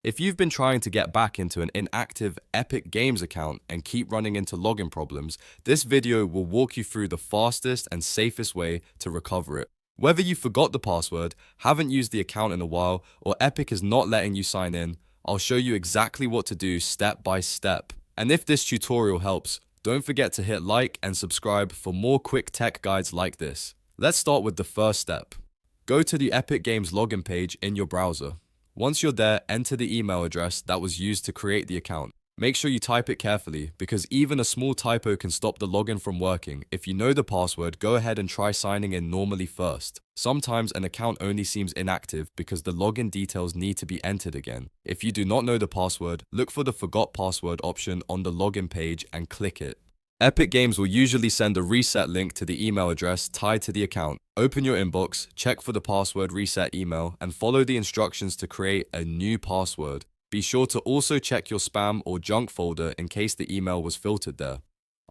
If you've been trying to get back into an inactive Epic Games account and keep running into login problems, this video will walk you through the fastest and safest way to recover it. Whether you forgot the password, haven't used the account in a while, or Epic is not letting you sign in, I'll show you exactly what to do step by step. And if this tutorial helps, don't forget to hit like and subscribe for more quick tech guides like this. Let's start with the first step. Go to the Epic Games login page in your browser. Once you're there, enter the email address that was used to create the account. Make sure you type it carefully, because even a small typo can stop the login from working. If you know the password, go ahead and try signing in normally first. Sometimes an account only seems inactive because the login details need to be entered again. If you do not know the password, look for the Forgot Password option on the login page and click it. Epic Games will usually send a reset link to the email address tied to the account. Open your inbox, check for the password reset email, and follow the instructions to create a new password. Be sure to also check your spam or junk folder in case the email was filtered there.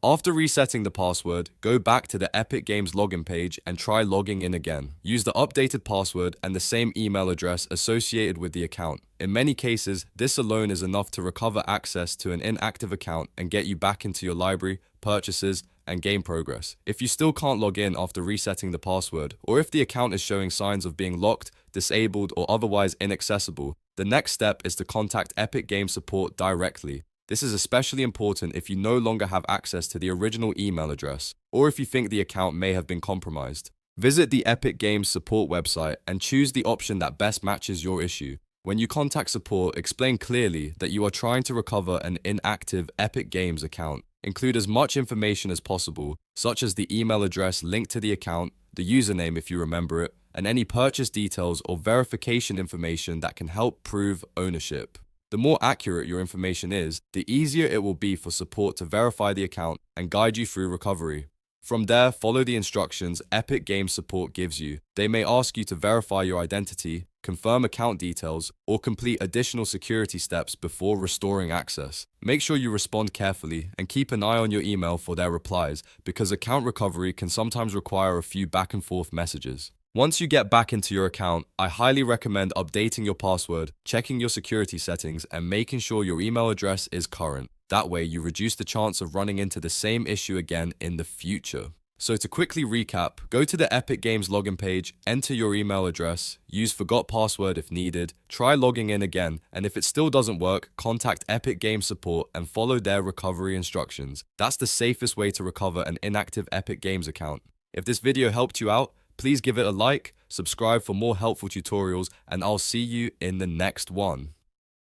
After resetting the password, go back to the Epic Games login page and try logging in again. Use the updated password and the same email address associated with the account. In many cases, this alone is enough to recover access to an inactive account and get you back into your library, purchases, and game progress. If you still can't log in after resetting the password, or if the account is showing signs of being locked, disabled, or otherwise inaccessible, the next step is to contact Epic Games support directly. This is especially important if you no longer have access to the original email address, or if you think the account may have been compromised. Visit the Epic Games support website and choose the option that best matches your issue. When you contact support, explain clearly that you are trying to recover an inactive Epic Games account. Include as much information as possible, such as the email address linked to the account, the username if you remember it, and any purchase details or verification information that can help prove ownership. The more accurate your information is, the easier it will be for support to verify the account and guide you through recovery. From there, follow the instructions Epic Games support gives you. They may ask you to verify your identity, confirm account details, or complete additional security steps before restoring access. Make sure you respond carefully and keep an eye on your email for their replies, because account recovery can sometimes require a few back and forth messages. Once you get back into your account, I highly recommend updating your password, checking your security settings, and making sure your email address is current. That way, you reduce the chance of running into the same issue again in the future. So to quickly recap, go to the Epic Games login page, enter your email address, use Forgot Password if needed, try logging in again, and if it still doesn't work, contact Epic Games support and follow their recovery instructions. That's the safest way to recover an inactive Epic Games account. If this video helped you out, please give it a like, subscribe for more helpful tutorials, and I'll see you in the next one.